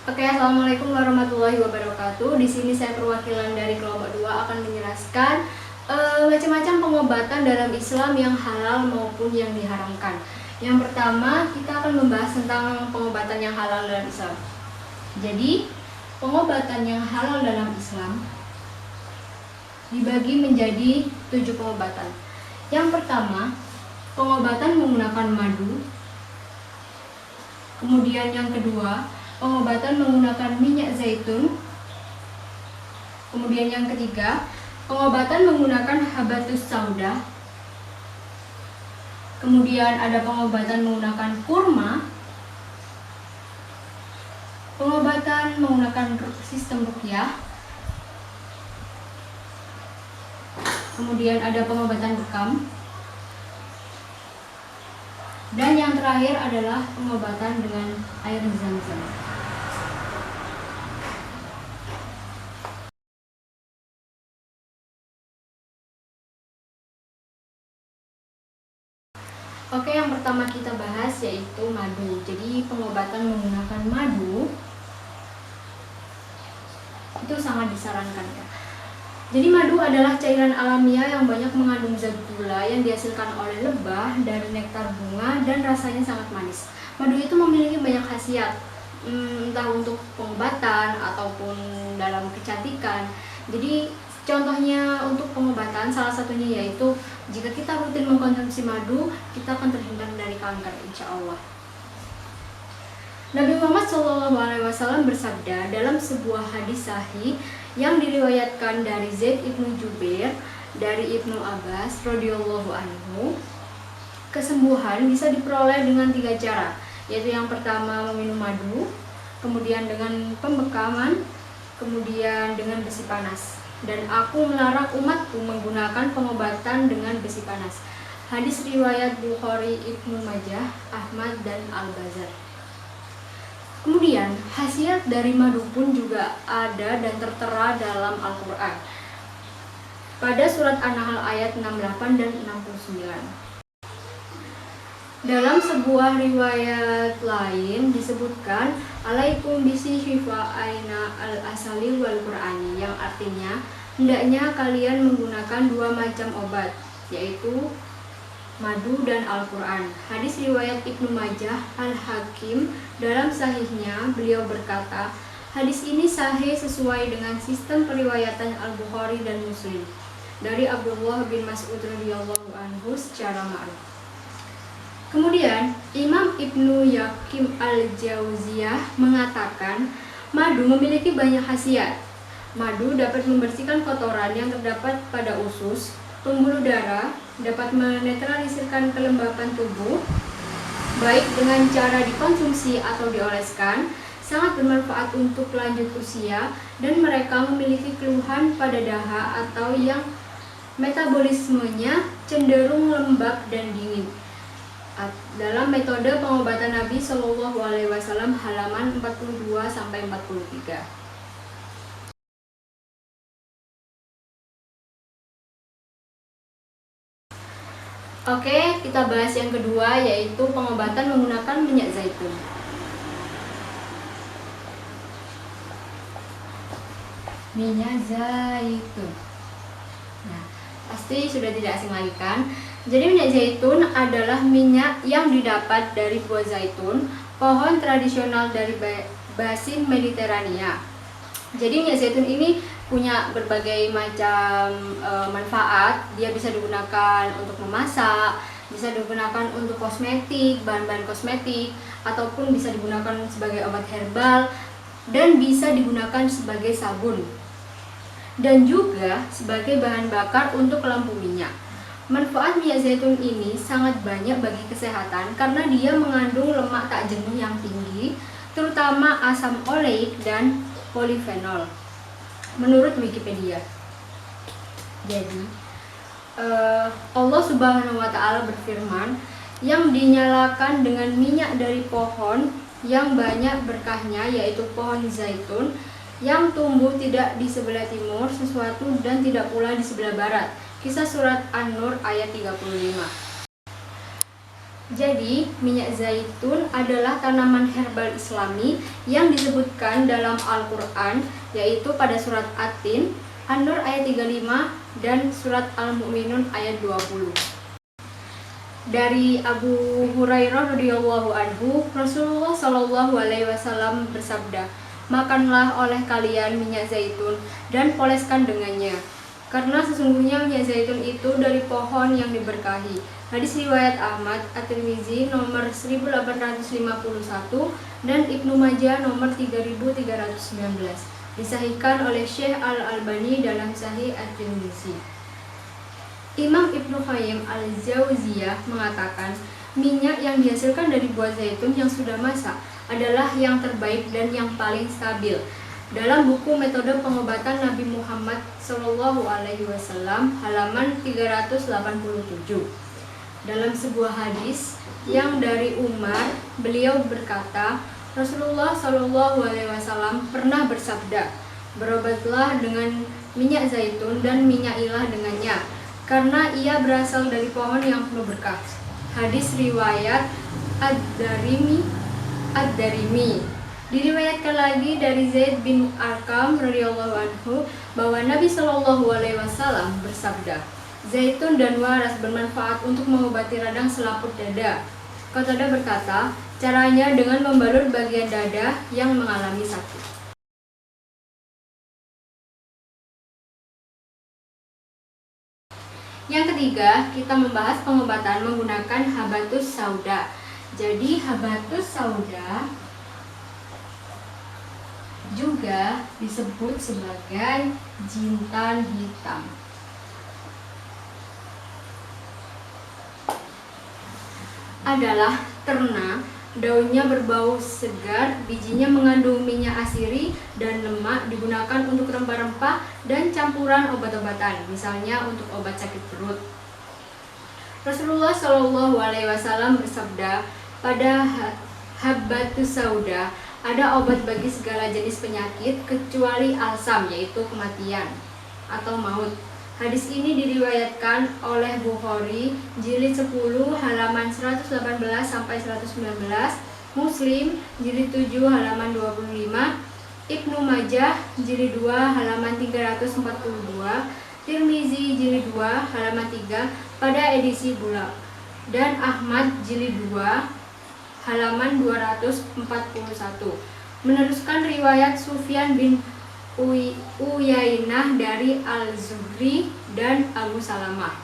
Oke, assalamualaikum warahmatullahi wabarakatuh. Di sini saya perwakilan dari kelompok 2 akan menjelaskan macam-macam pengobatan dalam Islam yang halal maupun yang diharamkan. Yang pertama, kita akan membahas tentang pengobatan yang halal dalam Islam. Jadi, pengobatan yang halal dalam Islam dibagi menjadi 7 pengobatan. Yang pertama, pengobatan menggunakan madu. Kemudian yang kedua, pengobatan menggunakan minyak zaitun. Kemudian yang ketiga, pengobatan menggunakan habatus sauda. Kemudian ada pengobatan menggunakan kurma. Pengobatan menggunakan sistem ruqyah. Kemudian ada pengobatan bekam. Dan yang terakhir adalah pengobatan dengan air zam-zam. Oke, yang pertama kita bahas yaitu madu. Jadi pengobatan menggunakan madu itu sangat disarankan ya. Jadi madu adalah cairan alamiah yang banyak mengandung zat gula yang dihasilkan oleh lebah dari nektar bunga dan rasanya sangat manis. Madu itu memiliki banyak khasiat, entah untuk pengobatan ataupun dalam kecantikan. Jadi contohnya untuk pengobatan salah satunya yaitu jika kita rutin mengkonsumsi madu, kita akan terhindar dari kanker insya Allah. Nabi Muhammad SAW bersabda dalam sebuah hadis sahih yang diriwayatkan dari Zaid ibnu Jubair dari Ibnu Abbas radhiyallahu anhu, kesembuhan bisa diperoleh dengan 3 cara, yaitu yang pertama meminum madu, kemudian dengan pembekaman, kemudian dengan besi panas. Dan aku melarang umatku menggunakan pengobatan dengan besi panas. Hadis riwayat Bukhari, Ibnu Majah, Ahmad, dan Al-Bazzar. Kemudian, khasiat dari madu pun juga ada dan tertera dalam Al-Quran pada surat An-Nahl ayat 68 dan 69. Dalam sebuah riwayat lain disebutkan alaikum bisi syifa'aina al-asali wal qur'ani, yang artinya hendaknya kalian menggunakan 2 macam obat, yaitu madu dan Al-Quran. Hadis riwayat Ibnu Majah, Al-Hakim dalam sahihnya beliau berkata, hadis ini sahih sesuai dengan sistem periwayatan Al-Bukhari dan Muslim dari Abdullah bin Mas'ud radhiyallahu anhu secara ma'ruf. Kemudian Imam Ibnu Yakim Al-Jauziyah mengatakan madu memiliki banyak khasiat. Madu dapat membersihkan kotoran yang terdapat pada usus, pembuluh darah, dapat menetralisirkan kelembapan tubuh, baik dengan cara dikonsumsi atau dioleskan, sangat bermanfaat untuk lanjut usia, dan mereka memiliki keluhan pada daha atau yang metabolismenya cenderung lembab dan dingin. Dalam metode pengobatan Nabi SAW halaman 42-43. Oke, kita bahas yang kedua yaitu pengobatan menggunakan minyak zaitun. Minyak zaitun. Nah, pasti sudah tidak asing lagi kan? Jadi minyak zaitun adalah minyak yang didapat dari buah zaitun, pohon tradisional dari basin Mediterania. Jadi minyak zaitun ini punya berbagai macam manfaat. Dia bisa digunakan untuk memasak, bisa digunakan untuk kosmetik, bahan-bahan kosmetik, ataupun bisa digunakan sebagai obat herbal, dan bisa digunakan sebagai sabun, dan juga sebagai bahan bakar untuk lampu minyak. Manfaat minyak zaitun ini sangat banyak bagi kesehatan karena dia mengandung lemak tak jenuh yang tinggi, terutama asam oleik dan polifenol, menurut Wikipedia. Jadi Allah Subhanahu wa Ta'ala berfirman, yang dinyalakan dengan minyak dari pohon yang banyak berkahnya, yaitu pohon zaitun yang tumbuh tidak di sebelah timur sesuatu dan tidak pula di sebelah barat. Kisah surat An-Nur ayat 35. Jadi, minyak zaitun adalah tanaman herbal Islami yang disebutkan dalam Al-Quran, yaitu pada surat At-Tin, An-Nur ayat 35 dan surat Al-Mu'minun ayat 20. Dari Abu Hurairah radhiyallahu anhu, Rasulullah shallallahu alaihi wasallam bersabda, "Makanlah oleh kalian minyak zaitun dan poleskan dengannya, karena sesungguhnya minyak zaitun itu dari pohon yang diberkahi." Hadis riwayat Ahmad, At-Tirmizi nomor 1851 dan Ibnu Majah nomor 3319. Disahihkan oleh Syekh Al-Albani dalam Sahih At-Tirmizi. Imam Ibnu Qayyim Al-Jauziyah mengatakan, minyak yang dihasilkan dari buah zaitun yang sudah masak adalah yang terbaik dan yang paling stabil. Dalam buku Metode Pengobatan Nabi Muhammad SAW, halaman 387. Dalam sebuah hadis yang dari Umar, beliau berkata, Rasulullah SAW pernah bersabda, "Berobatlah dengan minyak zaitun dan minyak ilah dengannya, karena ia berasal dari pohon yang penuh berkah." Hadis riwayat Ad-Darimi. Diriwayatkan lagi dari Zaid bin Arqam radhiyallahu anhu bahwa Nabi Shallallahu alaihi wasallam bersabda, "Zaitun dan waras bermanfaat untuk mengobati radang selaput dada." Qatada berkata, caranya dengan membalut bagian dada yang mengalami sakit. Yang ketiga, kita membahas pengobatan menggunakan habatus sauda. Jadi habatus sauda juga disebut sebagai jintan hitam. Adalah terna, daunnya berbau segar, bijinya mengandung minyak asiri dan lemak, digunakan untuk rempah-rempah dan campuran obat-obatan, misalnya untuk obat sakit perut. Rasulullah Shallallahu alaihi wasallam bersabda, pada habatus sauda ada obat bagi segala jenis penyakit kecuali alsam, yaitu kematian atau maut. Hadis ini diriwayatkan oleh Bukhari jilid 10 halaman 118 sampai 119, Muslim jilid 7 halaman 25, Ibnu Majah jilid 2 halaman 342, Tirmizi jilid 2 halaman 3 pada edisi bulat, dan Ahmad jilid 2 halaman 241. Meneruskan riwayat Sufyan bin Uyainah dari Al-Zuhri dan Abu Salamah.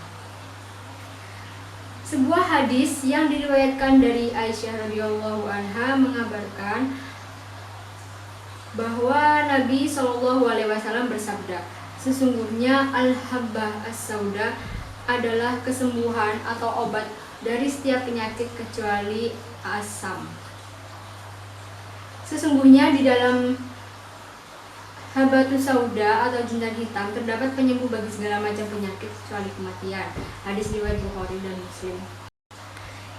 Sebuah hadis yang diriwayatkan dari Aisyah radhiyallahu anha mengabarkan bahwa Nabi Shallallahu alaihi wasallam bersabda, sesungguhnya al-habbah as-sauda adalah kesembuhan atau obat dari setiap penyakit kecuali asam. Sesungguhnya di dalam habatus sauda atau jintan hitam terdapat penyembuh bagi segala macam penyakit kecuali kematian. Hadis riwayat Bukhari dan Muslim.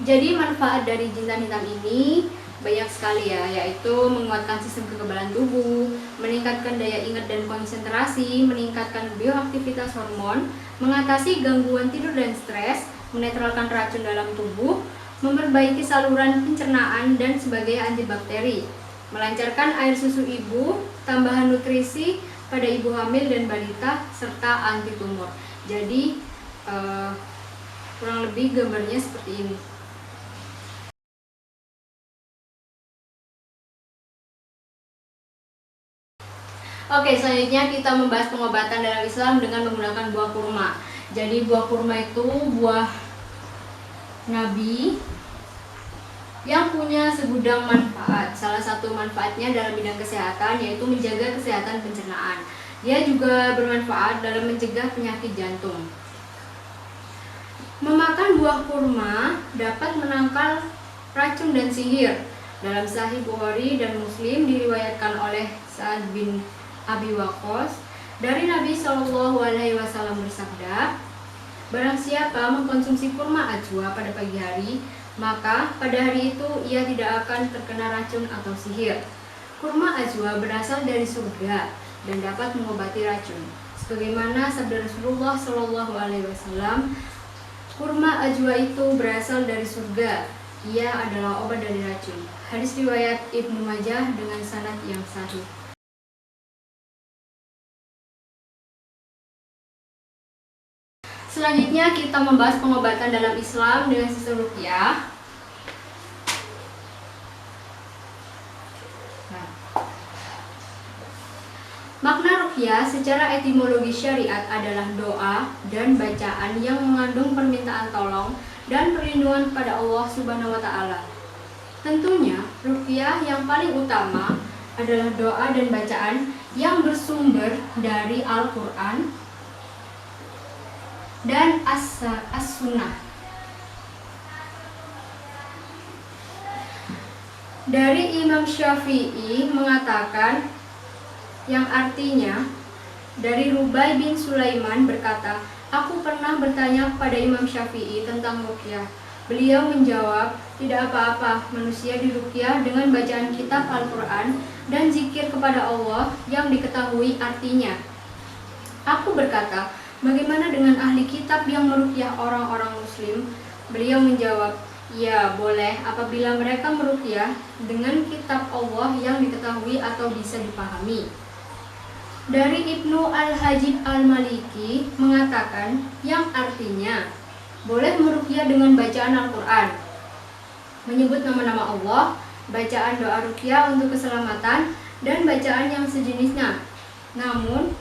Jadi manfaat dari jintan hitam ini banyak sekali ya, yaitu menguatkan sistem kekebalan tubuh, meningkatkan daya ingat dan konsentrasi, meningkatkan bioaktivitas hormon, mengatasi gangguan tidur dan stres, menetralkan racun dalam tubuh, memperbaiki saluran pencernaan dan sebagai antibakteri, melancarkan air susu ibu, tambahan nutrisi pada ibu hamil dan balita, serta anti tumor. Jadi kurang lebih gambarnya seperti ini. Oke, selanjutnya kita membahas pengobatan dalam Islam dengan menggunakan buah kurma. Jadi buah kurma itu buah Nabi yang punya segudang manfaat. Salah satu manfaatnya dalam bidang kesehatan yaitu menjaga kesehatan pencernaan. Dia juga bermanfaat dalam mencegah penyakit jantung. Memakan buah kurma dapat menangkal racun dan sihir. Dalam Sahih Bukhari dan Muslim diriwayatkan oleh Sa'ad bin Abi Waqqas dari Nabi Shallallahu alaihi wasallam bersabda, barang siapa mengkonsumsi kurma ajwa pada pagi hari, maka pada hari itu ia tidak akan terkena racun atau sihir. Kurma ajwa berasal dari surga dan dapat mengobati racun. Sebagaimana sabda Rasulullah Shallallahu alaihi wasallam, Kurma ajwa itu berasal dari surga. Ia adalah obat dari racun. Hadis riwayat Ibnu Majah dengan sanad yang sahih. Selanjutnya kita membahas pengobatan dalam Islam dengan sistem ruqyah. Makna ruqyah secara etimologi syariat adalah doa dan bacaan yang mengandung permintaan tolong dan perlindungan kepada Allah Subhanahu wa taala. Tentunya, ruqyah yang paling utama adalah doa dan bacaan yang bersumber dari Al-Qur'an dan As-Sunnah. Dari Imam Syafi'i mengatakan, yang artinya dari Rubai bin Sulaiman berkata, "Aku pernah bertanya kepada Imam Syafi'i tentang ruqyah. Beliau menjawab, tidak apa-apa, manusia diruqyah dengan bacaan kitab Al-Quran dan zikir kepada Allah yang diketahui artinya." Aku berkata, "Bagaimana dengan ahli kitab yang meruqyah orang-orang muslim?" Beliau menjawab, "Ya, boleh apabila mereka meruqyah dengan kitab Allah yang diketahui atau bisa dipahami." Dari Ibnu Al-Hajib Al-Maliki mengatakan, yang artinya boleh meruqyah dengan bacaan Al-Quran, menyebut nama-nama Allah, bacaan doa ruqyah untuk keselamatan, dan bacaan yang sejenisnya. Namun,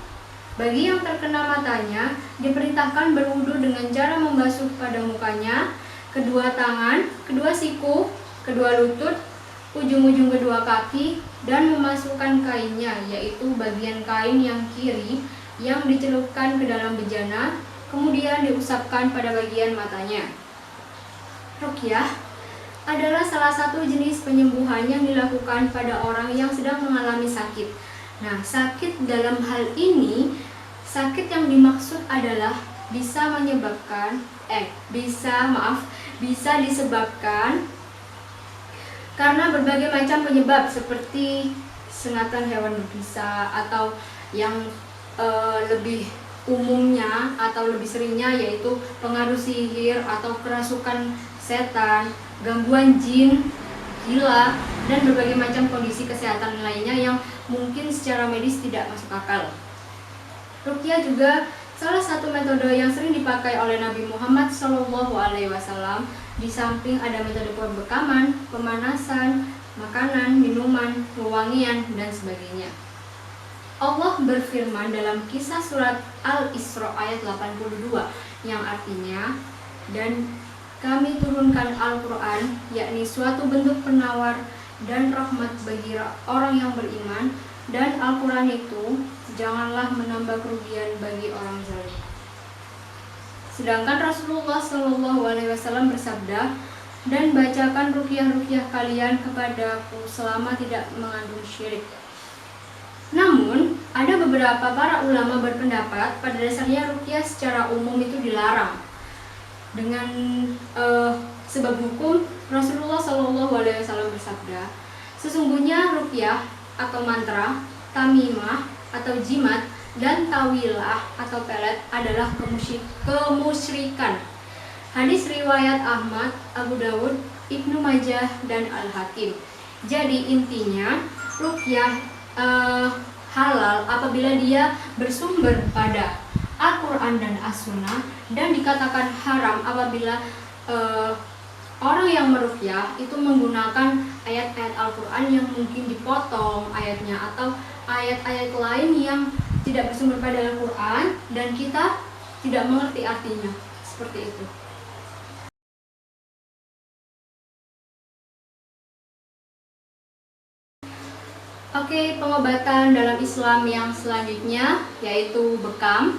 bagi yang terkena matanya, diperintahkan berwudu dengan cara membasuh pada mukanya, kedua tangan, kedua siku, kedua lutut, ujung-ujung kedua kaki, dan memasukkan kainnya, yaitu bagian kain yang kiri yang dicelupkan ke dalam bejana, kemudian diusapkan pada bagian matanya. Ruqyah adalah salah satu jenis penyembuhan yang dilakukan pada orang yang sedang mengalami sakit. Nah, sakit dalam hal ini, sakit yang dimaksud adalah bisa disebabkan karena berbagai macam penyebab seperti sengatan hewan berbisa, atau yang lebih umumnya atau lebih seringnya yaitu pengaruh sihir atau kerasukan setan, gangguan jin, gila, dan berbagai macam kondisi kesehatan lainnya yang mungkin secara medis tidak masuk akal. Ruqyah juga salah satu metode yang sering dipakai oleh Nabi Muhammad SAW. Di samping ada metode pembekaman, pemanasan, makanan, minuman, wewangian, dan sebagainya. Allah berfirman dalam kisah surat Al-Isra ayat 82 yang artinya, "Dan kami turunkan Al-Quran, yakni suatu bentuk penawar dan rahmat bagi orang yang beriman, dan Al-Quran itu janganlah menambah kerugian bagi orang zalim." Sedangkan Rasulullah SAW bersabda, "Dan bacakan ruqyah-ruqyah kalian kepadaku selama tidak mengandung syirik." Namun, ada beberapa para ulama berpendapat pada dasarnya ruqyah secara umum itu dilarang. Dengan sebab hukum, Rasulullah SAW bersabda, "Sesungguhnya ruqyah atau mantra, tamimah atau jimat, dan tawilah atau pelet adalah kemusyrikan." Hadis riwayat Ahmad, Abu Dawud, Ibnu Majah, dan Al-Hakim. Jadi intinya, ruqyah halal apabila dia bersumber pada Al-Quran dan As-Sunnah, dan dikatakan haram apabila orang yang meruqyah itu menggunakan ayat-ayat Al-Quran yang mungkin dipotong ayatnya, atau ayat-ayat lain yang tidak bersumber pada Al-Quran dan kita tidak mengerti artinya. Seperti itu. Oke, pengobatan dalam Islam yang selanjutnya yaitu bekam.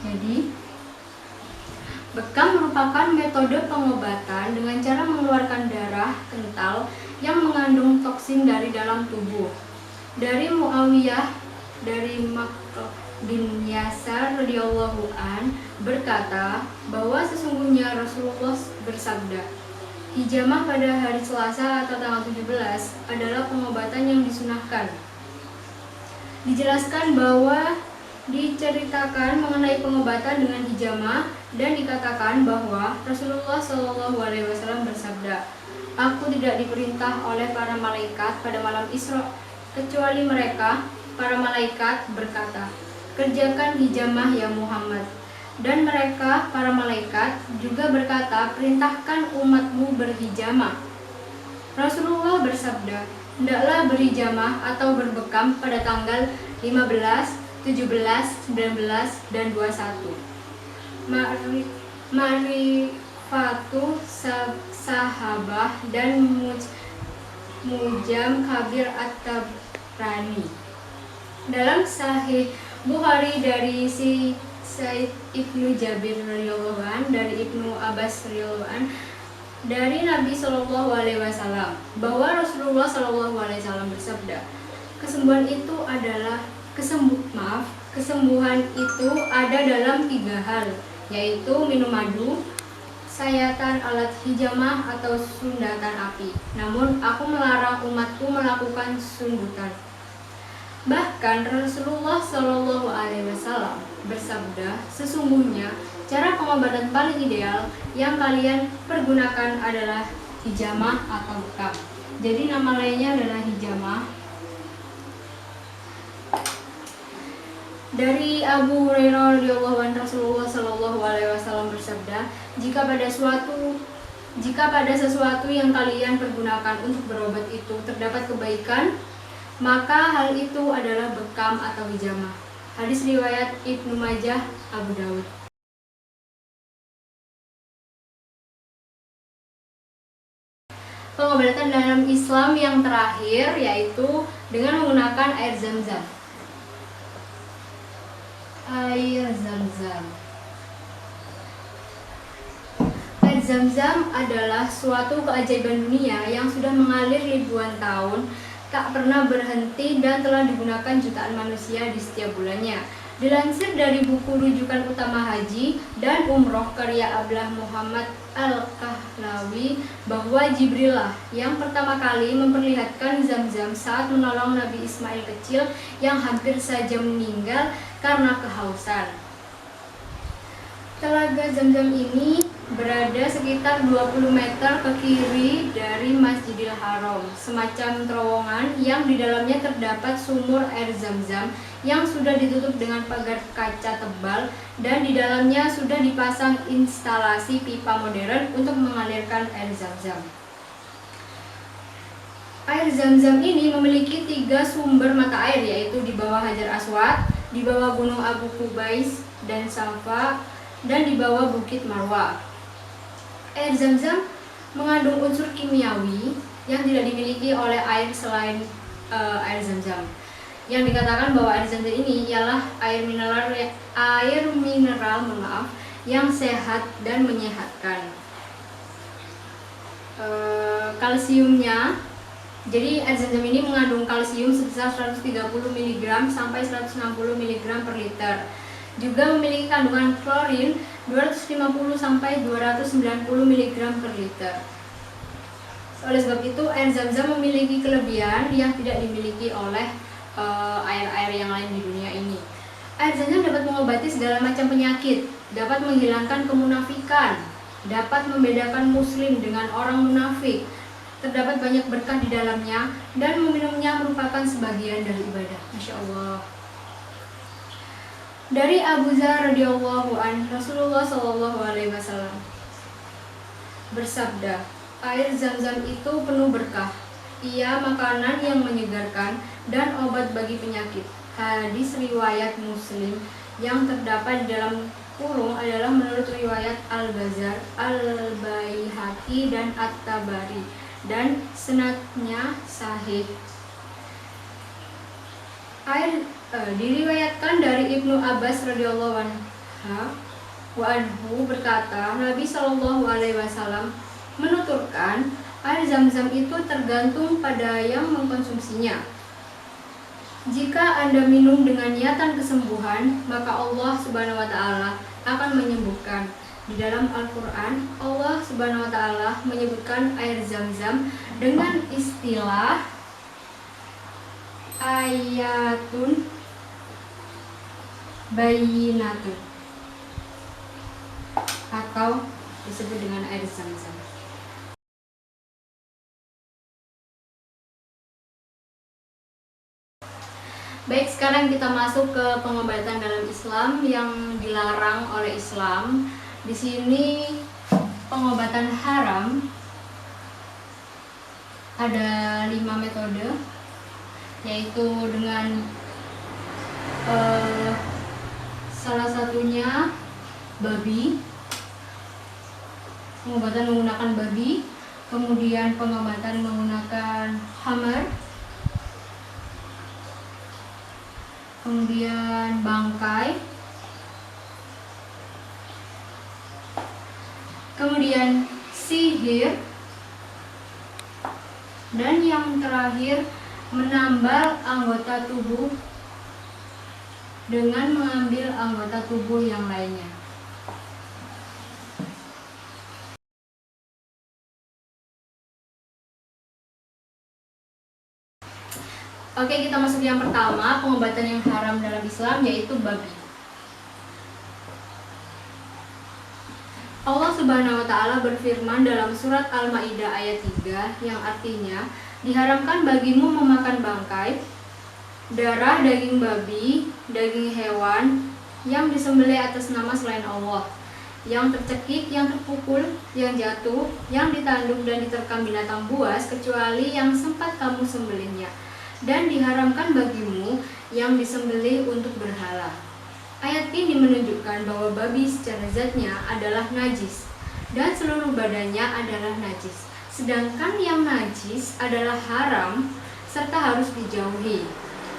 Jadi, bekam merupakan metode pengobatan dengan cara mengeluarkan darah kental yang mengandung toksin dari dalam tubuh. Dari Muawiyah dari Makhluk bin Yasar radhiyallahu an berkata bahwa sesungguhnya Rasulullah bersabda, "Hijamah pada hari Selasa atau tanggal 17 adalah pengobatan yang disunahkan." Dijelaskan bahwa diceritakan mengenai pengobatan dengan hijamah dan dikatakan bahwa Rasulullah SAW bersabda, "Aku tidak diperintah oleh para malaikat pada malam Isra kecuali mereka, para malaikat berkata, 'Kerjakan hijamah ya Muhammad.' Dan mereka, para malaikat, juga berkata, 'Perintahkan umatmu berhijamah.' Rasulullah bersabda, 'Hendaklah berhijamah atau berbekam pada tanggal 15, 17, 19, dan 21. Ma'rifatu sahabah dan Mujam Kabir At-Tabrani. Dalam Sahih Bukhari dari Said Ibnu Jabir radhiyallahu an, dari Ibnu Abbas radhiyallahu an, dari Nabi Shallallahu Alaihi Wasallam bahwa Rasulullah Shallallahu Alaihi Wasallam bersabda, kesembuhan itu ada dalam 3 hal, yaitu minum madu, sayatan alat hijamah atau sundatan api. Namun aku melarang umatku melakukan sundutan. Bahkan Rasulullah Shallallahu Alaihi Wasallam bersabda, sesungguhnya cara pengobatan paling ideal yang kalian pergunakan adalah hijamah atau bekam. Jadi nama lainnya adalah hijamah. Dari Abu Hurairah radhiyallahu anhu, Rasulullah Shallallahu Alaihi Wasallam bersabda, jika pada sesuatu yang kalian pergunakan untuk berobat itu terdapat kebaikan, maka hal itu adalah bekam atau hijamah. Hadis riwayat Ibnu Majah, Abu Daud. Pengobatan dalam Islam yang terakhir yaitu dengan menggunakan air Zam-Zam. Air Zam-Zam. Air Zam-Zam adalah suatu keajaiban dunia yang sudah mengalir ribuan tahun, tak pernah berhenti dan telah digunakan jutaan manusia di setiap bulannya. Dilansir dari buku rujukan utama haji dan umroh karya Abdullah Muhammad Al-Kahlawi bahwa Jibril lah yang pertama kali memperlihatkan Zam-Zam saat menolong Nabi Ismail kecil yang hampir saja meninggal karena kehausan. Telaga Zam-Zam ini berada sekitar 20 meter ke kiri dari Masjidil Haram, semacam terowongan yang di dalamnya terdapat sumur air Zam-Zam yang sudah ditutup dengan pagar kaca tebal dan di dalamnya sudah dipasang instalasi pipa modern untuk mengalirkan air Zam-Zam. Air Zam-Zam ini memiliki 3 sumber mata air, yaitu di bawah Hajar Aswad, di bawah Gunung Abu Qubais dan Safa, dan di bawah Bukit Marwah. Air Zam-Zam mengandung unsur kimiawi yang tidak dimiliki oleh air selain air Zam-Zam. Yang dikatakan bahwa air Zam-Zam ini ialah air mineral yang sehat dan menyehatkan. Kalsiumnya, jadi air Zam-Zam ini mengandung kalsium sebesar 130 mg sampai 160 mg per liter. Juga memiliki kandungan klorin 250 sampai 290 mg per liter. Oleh sebab itu, air Zam-Zam memiliki kelebihan yang tidak dimiliki oleh air-air yang lain di dunia ini. Air Zam-Zam dapat mengobati segala macam penyakit, dapat menghilangkan kemunafikan, dapat membedakan muslim dengan orang munafik. Terdapat banyak berkah di dalamnya dan meminumnya merupakan sebagian dari ibadah. Masya Allah. Dari Abu Dzar radhiyallahu anhu, Rasulullah Shallallahu Alaihi Wasallam bersabda, air Zam-Zam itu penuh berkah. Ia makanan yang menyegarkan dan obat bagi penyakit. Hadis riwayat Muslim yang terdapat di dalam kurung adalah menurut riwayat Al-Bazzar, Al-Baihaqi dan At-Tabari, dan senadnya sahih. Diriwayatkan dari Ibnu Abbas radhiyallahu anhu berkata, Nabi Shallallahu Alaihi Wasallam menuturkan, air Zam-Zam itu tergantung pada yang mengkonsumsinya. Jika Anda minum dengan niatan kesembuhan, maka Allah Subhanahu wa Ta'ala akan menyembuhkan. Di dalam Al-Quran, Allah Subhanahu wa Ta'ala menyebutkan air Zam-Zam dengan istilah ayatun bayyinatun atau disebut dengan air zam-zam. Baik, sekarang kita masuk ke pengobatan dalam Islam yang dilarang oleh Islam. Di sini pengobatan haram ada 5 metode, yaitu dengan salah satunya babi, pengobatan menggunakan babi, kemudian pengobatan menggunakan hammer, kemudian bangkai, kemudian sihir, dan yang terakhir menambal anggota tubuh dengan mengambil anggota tubuh yang lainnya. Oke, kita masuk yang pertama, pengobatan yang haram dalam Islam, yaitu babi. Allah Subhanahu wa Ta'ala berfirman dalam surat Al-Maidah ayat 3 yang artinya, diharamkan bagimu memakan bangkai, darah daging babi, daging hewan yang disembelih atas nama selain Allah, yang tercekik, yang terpukul, yang jatuh, yang ditanduk dan diterkam binatang buas, kecuali yang sempat kamu sembelihnya. Dan diharamkan bagimu yang disembelih untuk berhala. Ayat ini menunjukkan bahwa babi secara zatnya adalah najis dan seluruh badannya adalah najis. Sedangkan yang najis adalah haram serta harus dijauhi.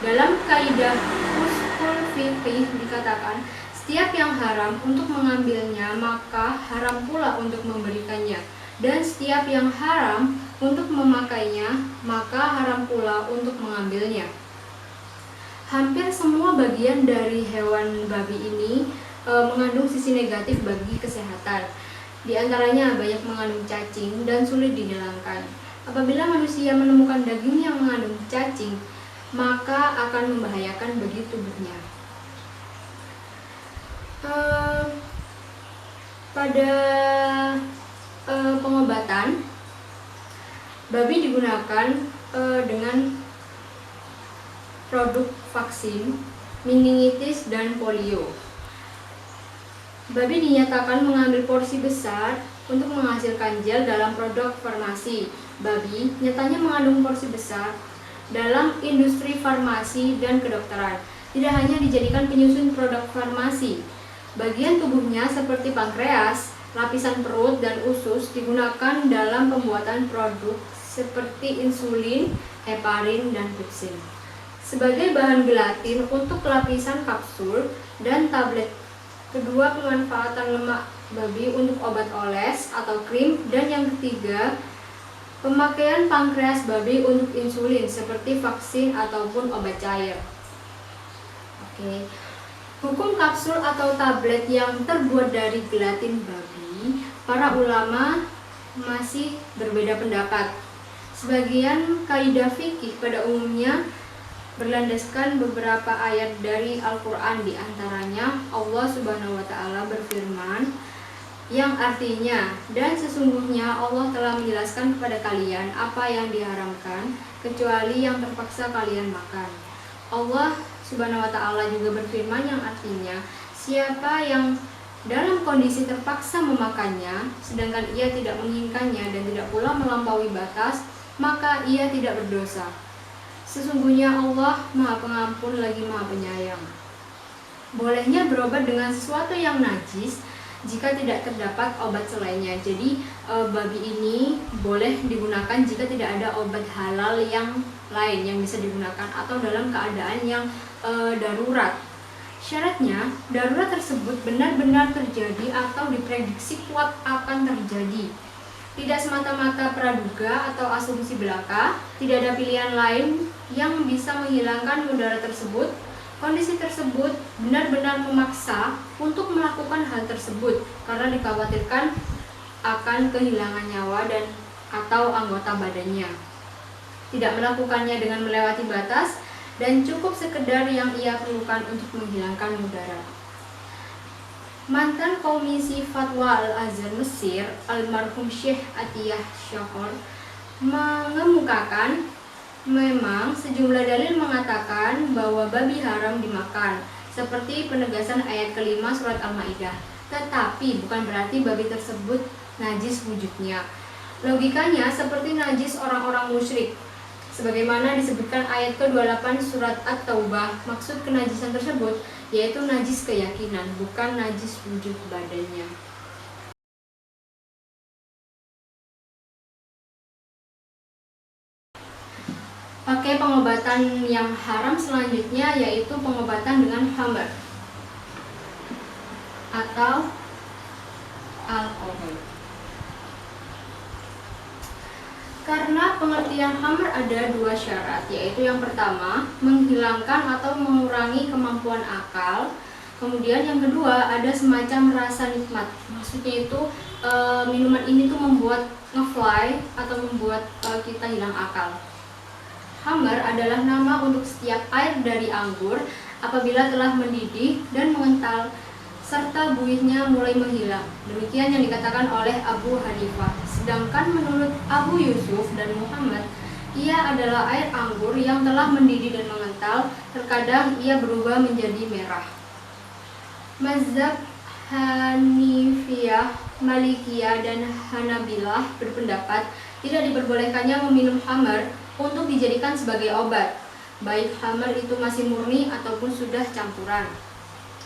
Dalam kaidah ushul fiqih dikatakan, setiap yang haram untuk mengambilnya maka haram pula untuk memberikannya. Dan setiap yang haram untuk memakainya, maka haram pula untuk mengambilnya. Hampir semua bagian dari hewan babi ini mengandung sisi negatif bagi kesehatan. Di antaranya banyak mengandung cacing dan sulit dihilangkan. Apabila manusia menemukan daging yang mengandung cacing, maka akan membahayakan bagi tubuhnya. Pada pengobatan, babi digunakan dengan produk vaksin meningitis dan polio. Babi dinyatakan mengambil porsi besar untuk menghasilkan gel dalam produk farmasi. Babi nyatanya mengandung porsi besar dalam industri farmasi dan kedokteran. Tidak hanya dijadikan penyusun produk farmasi, bagian tubuhnya seperti pankreas, lapisan perut, dan usus digunakan dalam pembuatan produk seperti insulin, heparin, dan pepsin. Sebagai bahan gelatin untuk lapisan kapsul dan tablet. Kedua, pemanfaatan lemak babi untuk obat oles atau krim. Dan yang ketiga, pemakaian pankreas babi untuk insulin seperti vaksin ataupun obat cair. Oke. Hukum kapsul atau tablet yang terbuat dari gelatin babi, para ulama masih berbeda pendapat. Sebagian kaidah fikih pada umumnya berlandaskan beberapa ayat dari Al-Quran, di antaranya Allah Subhanahu wa Ta'ala berfirman yang artinya, dan sesungguhnya Allah telah menjelaskan kepada kalian apa yang diharamkan kecuali yang terpaksa kalian makan. Allah Subhanahu wa Ta'ala juga berfirman yang artinya, siapa yang dalam kondisi terpaksa memakannya sedangkan ia tidak menginginkannya dan tidak pula melampaui batas, maka ia tidak berdosa. Sesungguhnya Allah Maha Pengampun lagi Maha Penyayang. Bolehnya berobat dengan sesuatu yang najis jika tidak terdapat obat selainnya. Jadi babi ini boleh digunakan jika tidak ada obat halal yang lain yang bisa digunakan atau dalam keadaan yang darurat. Syaratnya, darurat tersebut benar-benar terjadi atau diprediksi kuat akan terjadi. Tidak semata-mata praduga atau asumsi belaka, tidak ada pilihan lain yang bisa menghilangkan mudarat tersebut. Kondisi tersebut benar-benar memaksa untuk melakukan hal tersebut karena dikhawatirkan akan kehilangan nyawa dan atau anggota badannya. Tidak melakukannya dengan melewati batas dan cukup sekedar yang ia perlukan untuk menghilangkan mudarat. Mantan Komisi Fatwa Al-Azhar Mesir, almarhum Syekh Atiyah Syahor, mengemukakan memang sejumlah dalil mengatakan bahwa babi haram dimakan, seperti penegasan ayat kelima surat Al-Maidah. Tetapi bukan berarti babi tersebut najis wujudnya. Logikanya seperti najis orang-orang musyrik. Sebagaimana disebutkan ayat ke-28 surat At-Taubah, maksud kenajisan tersebut yaitu najis keyakinan, bukan najis wujud badannya. Pakai pengobatan yang haram selanjutnya yaitu pengobatan dengan khamr atau alkohol. Karena pengertian khamr ada dua syarat, yaitu yang pertama menghilangkan atau mengurangi kemampuan akal. Kemudian yang kedua ada semacam rasa nikmat. Maksudnya itu minuman ini tuh membuat ngefly atau membuat kita hilang akal. Khamr adalah nama untuk setiap air dari anggur apabila telah mendidih dan mengental serta buihnya mulai menghilang. Demikian yang dikatakan oleh Abu Hanifah. Sedangkan menurut Abu Yusuf dan Muhammad, ia adalah air anggur yang telah mendidih dan mengental, terkadang ia berubah menjadi merah. Mazhab Hanifiyah, Malikiyah, dan Hanabilah berpendapat tidak diperbolehkannya meminum khamr untuk dijadikan sebagai obat, baik khamr itu masih murni ataupun sudah campuran.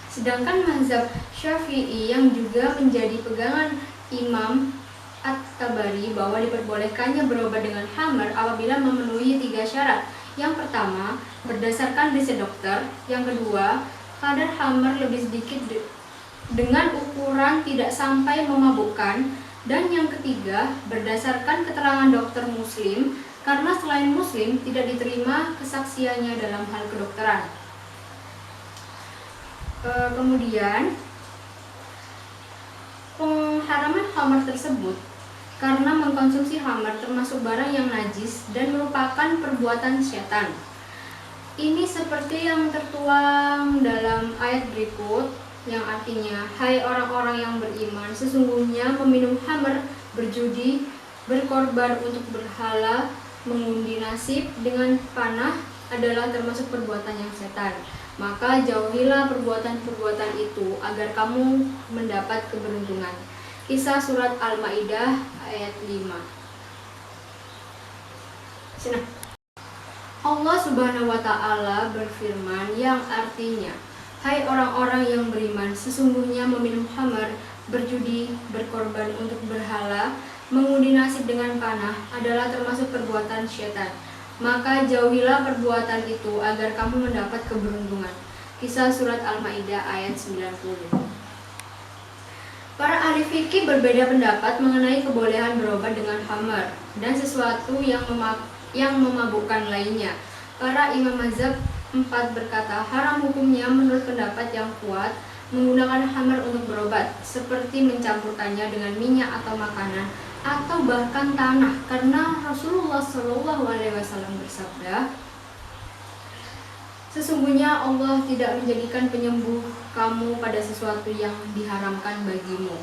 Sedangkan mazhab Syafi'i yang juga menjadi pegangan Imam At-Tabari bahwa diperbolehkannya berobat dengan khamr apabila memenuhi 3 syarat. Yang pertama, berdasarkan riset dokter. Yang kedua, kadar khamr lebih sedikit dengan ukuran tidak sampai memabukkan. Dan yang ketiga, berdasarkan keterangan dokter muslim, karena selain muslim tidak diterima kesaksiannya dalam hal kedokteran. Kemudian pengharaman khamr tersebut karena mengkonsumsi khamr termasuk barang yang najis dan merupakan perbuatan setan. Ini seperti yang tertuang dalam ayat berikut yang artinya, hai orang-orang yang beriman, sesungguhnya meminum khamr, berjudi, berkorban untuk berhala, mengundi nasib dengan panah adalah termasuk perbuatan yang setan. Maka jauhilah perbuatan-perbuatan itu agar kamu mendapat keberuntungan. Kisah surat Al-Maidah ayat 5. Allah Subhanahu wa Ta'ala berfirman yang artinya, hai orang-orang yang beriman, sesungguhnya meminum khamr, berjudi, berkorban untuk berhala, mengundi nasib dengan panah adalah termasuk perbuatan syaitan. Maka jauhilah perbuatan itu agar kamu mendapat keberuntungan. Kisah surat Al-Maidah ayat 90. Para ahli fikih berbeda pendapat mengenai kebolehan berobat dengan khamr dan sesuatu yang memabukkan lainnya. Para imam mazhab 4 berkata haram hukumnya menurut pendapat yang kuat menggunakan khamr untuk berobat, seperti mencampurkannya dengan minyak atau makanan atau bahkan tanah, karena Rasulullah SAW bersabda, sesungguhnya Allah tidak menjadikan penyembuh kamu pada sesuatu yang diharamkan bagimu.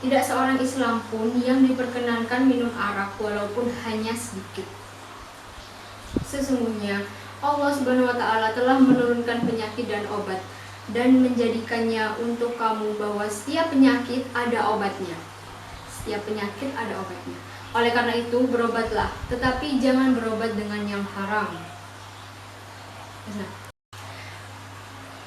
Tidak seorang Islam pun yang diperkenankan minum arak walaupun hanya sedikit. Sesungguhnya Allah Subhanahu wa Ta'ala telah menurunkan penyakit dan obat dan menjadikannya untuk kamu bahwa setiap penyakit ada obatnya. Setiap penyakit ada obatnya. Oleh karena itu berobatlah, tetapi jangan berobat dengan yang haram.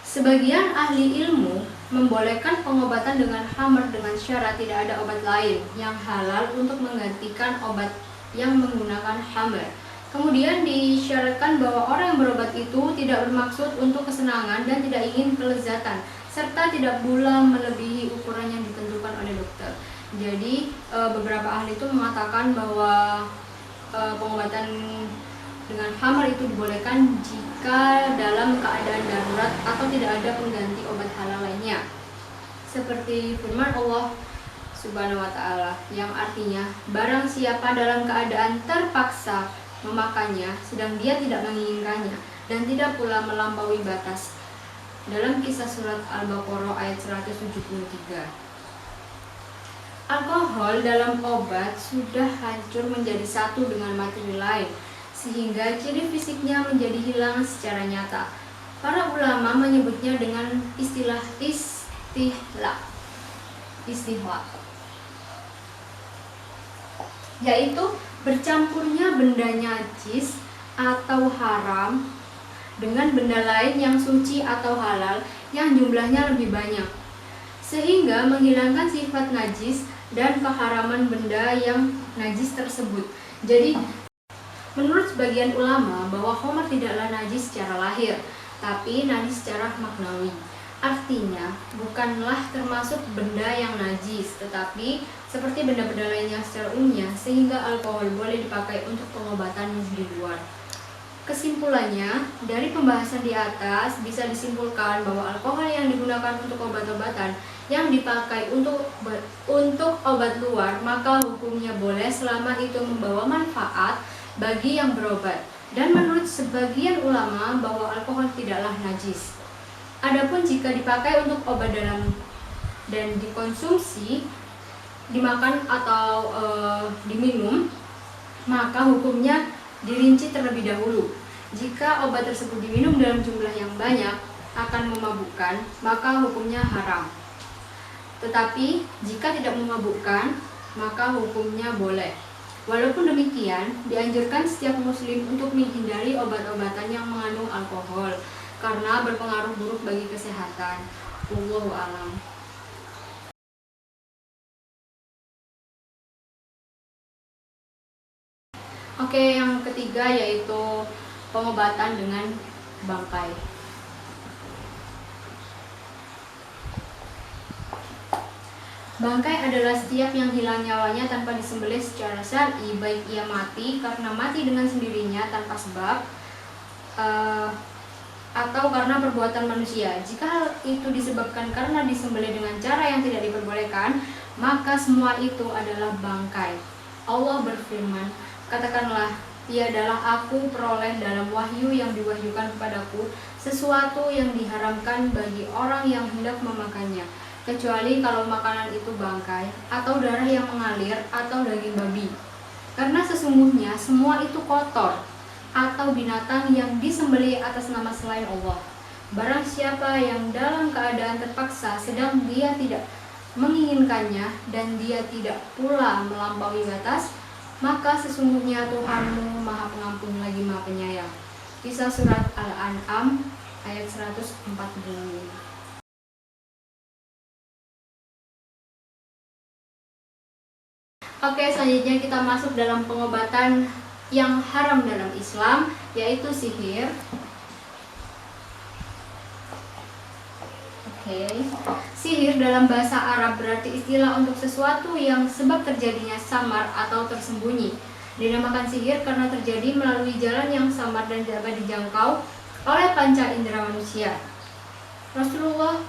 Sebagian ahli ilmu membolehkan pengobatan dengan khamr dengan syarat tidak ada obat lain yang halal untuk menggantikan obat yang menggunakan khamr. Kemudian disyaratkan bahwa orang yang berobat itu tidak bermaksud untuk kesenangan dan tidak ingin kelezatan, serta tidak pula melebihi ukuran yang ditentukan oleh dokter. Jadi beberapa ahli itu mengatakan bahwa pengobatan dengan khamr itu dibolehkan jika dalam keadaan darurat atau tidak ada pengganti obat halal lainnya. Seperti firman Allah Subhanahu wa Ta'ala yang artinya, barang siapa dalam keadaan terpaksa memakannya sedang dia tidak menginginkannya, dan tidak pula melampaui batas. Dalam kisah surat Al-Baqarah ayat 173. Alkohol dalam obat sudah hancur menjadi satu dengan materi lain, sehingga ciri fisiknya menjadi hilang secara nyata. Para ulama menyebutnya dengan istilah istihla, yaitu bercampurnya benda najis atau haram dengan benda lain yang suci atau halal yang jumlahnya lebih banyak, sehingga menghilangkan sifat najis dan keharaman benda yang najis tersebut. Jadi, menurut sebagian ulama bahwa khamar tidaklah najis secara lahir, tapi najis secara maknawi. Artinya, bukanlah termasuk benda yang najis, tetapi seperti benda-benda lainnya secara umumnya, sehingga alkohol boleh dipakai untuk pengobatan di luar. Kesimpulannya, dari pembahasan di atas bisa disimpulkan bahwa alkohol yang digunakan untuk obat-obatan yang dipakai untuk obat luar, maka hukumnya boleh selama itu membawa manfaat bagi yang berobat. Dan menurut sebagian ulama bahwa alkohol tidaklah najis. Adapun jika dipakai untuk obat dalam dan dikonsumsi, dimakan atau diminum, maka hukumnya dirinci terlebih dahulu. Jika obat tersebut diminum dalam jumlah yang banyak akan memabukkan, maka hukumnya haram. Tetapi jika tidak memabukkan, maka hukumnya boleh. Walaupun demikian, dianjurkan setiap muslim untuk menghindari obat-obatan yang mengandung alkohol karena berpengaruh buruk bagi kesehatan. Wallahu a'lam. Oke, yang ketiga yaitu pengobatan dengan bangkai. Bangkai adalah setiap yang hilang nyawanya tanpa disembelih secara syar'i, baik ia mati karena mati dengan sendirinya tanpa sebab, atau karena perbuatan manusia. Jika hal itu disebabkan karena disembelih dengan cara yang tidak diperbolehkan, maka semua itu adalah bangkai. Allah berfirman, katakanlah, tiadalah aku peroleh dalam wahyu yang diwahyukan kepadaku sesuatu yang diharamkan bagi orang yang hendak memakannya, kecuali kalau makanan itu bangkai, atau darah yang mengalir, atau daging babi. Karena sesungguhnya semua itu kotor, atau binatang yang disembelih atas nama selain Allah. Barang siapa yang dalam keadaan terpaksa sedang dia tidak menginginkannya dan dia tidak pula melampaui batas, maka sesungguhnya Tuhanmu Maha Pengampun lagi Maha Penyayang. Kisah surat Al-An'am ayat 145. Oke, selanjutnya kita masuk dalam pengobatan yang haram dalam Islam, yaitu sihir. Sihir dalam bahasa Arab berarti istilah untuk sesuatu yang sebab terjadinya samar atau tersembunyi. Dinamakan sihir karena terjadi melalui jalan yang samar dan dapat dijangkau oleh panca indera manusia. Rasulullah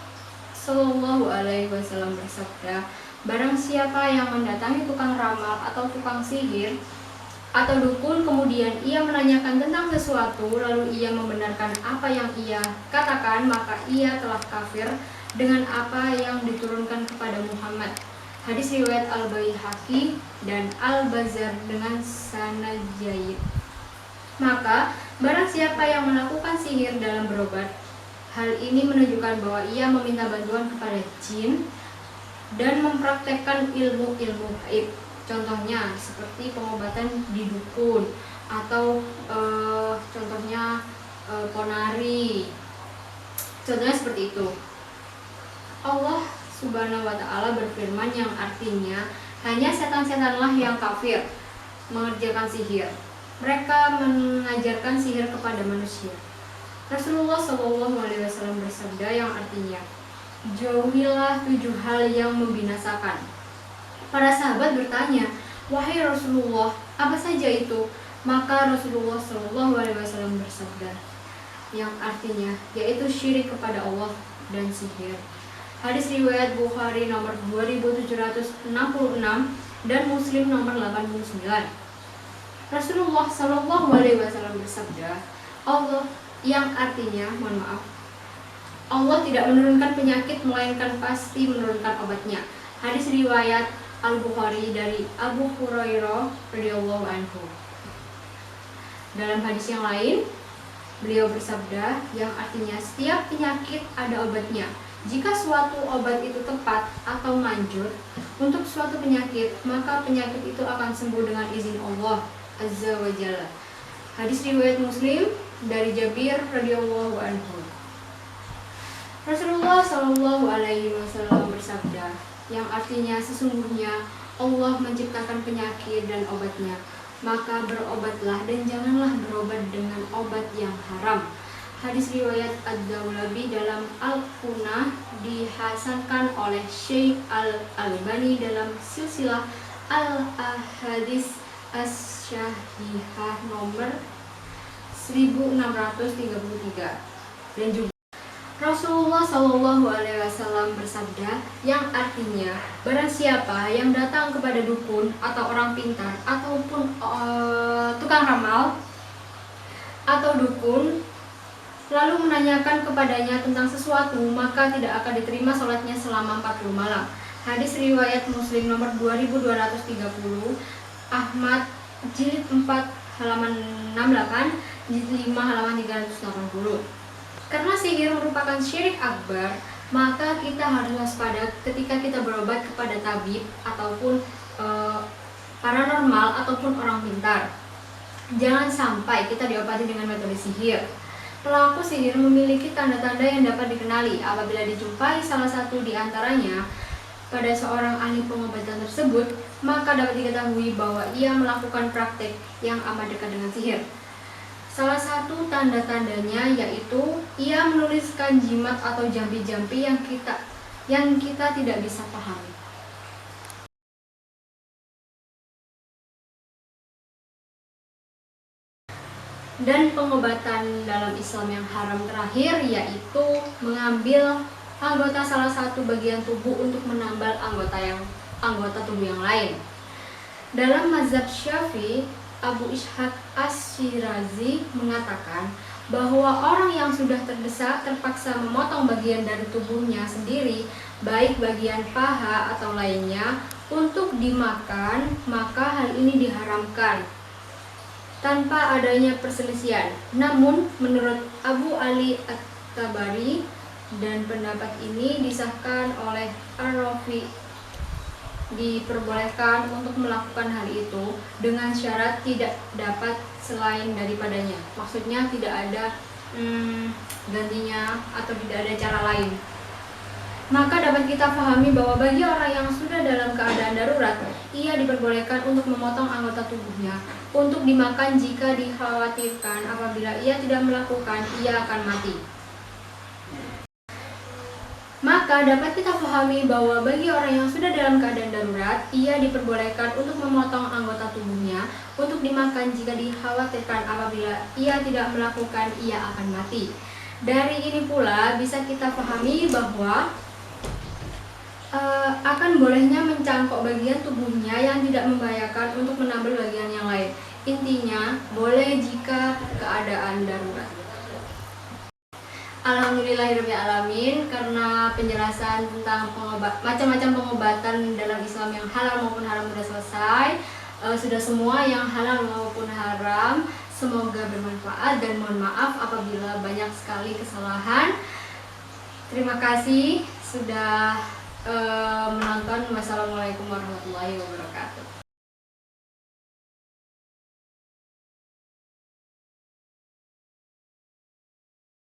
Shallallahu Alaihi Wasallam bersabda, barang siapa yang mendatangi tukang ramal atau tukang sihir atau dukun, kemudian ia menanyakan tentang sesuatu, lalu ia membenarkan apa yang ia katakan, maka ia telah kafir dengan apa yang diturunkan kepada Muhammad. Hadis riwayat Al-Baihaqi dan Al-Bazzar dengan sanad jayyid. Maka barang siapa yang melakukan sihir dalam berobat, hal ini menunjukkan bahwa ia meminta bantuan kepada jin dan mempraktekkan ilmu-ilmu gaib. Contohnya seperti pengobatan di dukun atau contohnya ponari. Contohnya seperti itu. Allah Subhanahu wa Ta'ala berfirman yang artinya hanya setan-setanlah yang kafir mengerjakan sihir. Mereka mengajarkan sihir kepada manusia. Rasulullah Shallallahu Alaihi Wasallam bersabda yang artinya, jauhilah 7 hal yang membinasakan. Para sahabat bertanya, wahai Rasulullah, apa saja itu? Maka Rasulullah Shallallahu Alaihi Wasallam bersabda, yang artinya yaitu syirik kepada Allah dan sihir. Hadis riwayat Bukhari nomor 2766 dan Muslim nomor 89. Rasulullah Shallallahu Alaihi Wasallam bersabda, Allah yang artinya, mohon maaf, Allah tidak menurunkan penyakit melainkan pasti menurunkan obatnya. Hadis riwayat Al-Bukhari dari Abu Hurairah radhiyallahu anhu. Dalam hadis yang lain, beliau bersabda yang artinya setiap penyakit ada obatnya. Jika suatu obat itu tepat atau manjur untuk suatu penyakit, maka penyakit itu akan sembuh dengan izin Allah Azza wa Jalla. Hadis riwayat Muslim dari Jabir radhiyallahu anhu. Rasulullah Shallallahu alaihi wasallam bersabda yang artinya sesungguhnya Allah menciptakan penyakit dan obatnya, maka berobatlah dan janganlah berobat dengan obat yang haram. Hadis riwayat Ad-Daulabi dalam Al-Qunah dihasankan oleh Syekh Al-Albani dalam silsilah Al-Ahadits As-Syahihah nomor 1633. Dan juga Rasulullah Shallallahu alaihi wasallam bersabda yang artinya barang siapa yang datang kepada dukun atau orang pintar ataupun tukang ramal atau dukun lalu menanyakan kepadanya tentang sesuatu, maka tidak akan diterima sholatnya selama 40 malam. Hadis riwayat Muslim nomor 2230, Ahmad jilid 4 halaman 68, jilid 5 halaman 380. Karena sihir merupakan syirik akbar, maka kita harus waspada ketika kita berobat kepada tabib ataupun paranormal ataupun orang pintar. Jangan sampai kita diobati dengan metode sihir. Pelaku sihir memiliki tanda-tanda yang dapat dikenali. Apabila dijumpai salah satu di antaranya pada seorang ahli pengobatan tersebut, maka dapat diketahui bahwa ia melakukan praktek yang amat dekat dengan sihir. Salah satu tanda-tandanya yaitu ia menuliskan jimat atau jampi-jampi yang kita tidak bisa pahami. Dan pengobatan dalam Islam yang haram terakhir yaitu mengambil anggota salah satu bagian tubuh untuk menambal anggota tubuh yang lain. Dalam mazhab Syafi'i, Abu Ishaq Asy-Syirazi mengatakan bahwa orang yang sudah terdesak terpaksa memotong bagian dari tubuhnya sendiri, baik bagian paha atau lainnya, untuk dimakan, maka hal ini diharamkan tanpa adanya perselisihan. Namun menurut Abu Ali At-Tabari, dan pendapat ini disahkan oleh Ar-Rafi, diperbolehkan untuk melakukan hal itu dengan syarat tidak dapat selain daripadanya. Maksudnya tidak ada gantinya atau tidak ada cara lain. Maka dapat kita pahami bahwa bagi orang yang sudah dalam keadaan darurat, ia diperbolehkan untuk memotong anggota tubuhnya untuk dimakan jika dikhawatirkan apabila ia tidak melakukan, ia akan mati. Maka dapat kita pahami bahwa bagi orang yang sudah dalam keadaan darurat, ia diperbolehkan untuk memotong anggota tubuhnya untuk dimakan jika dikhawatirkan apabila ia tidak melakukan, ia akan mati. Dari ini pula bisa kita pahami bahwa akan bolehnya mencangkok bagian tubuhnya yang tidak membahayakan untuk menambal bagian yang lain. Intinya, boleh jika keadaan darurat. Alhamdulillahirrahmanirrahim, karena penjelasan tentang macam-macam pengobatan dalam Islam yang halal maupun haram sudah selesai. Sudah semua yang halal maupun haram. Semoga bermanfaat dan mohon maaf apabila banyak sekali kesalahan. Terima kasih sudah menonton. Wassalamualaikum warahmatullahi wabarakatuh.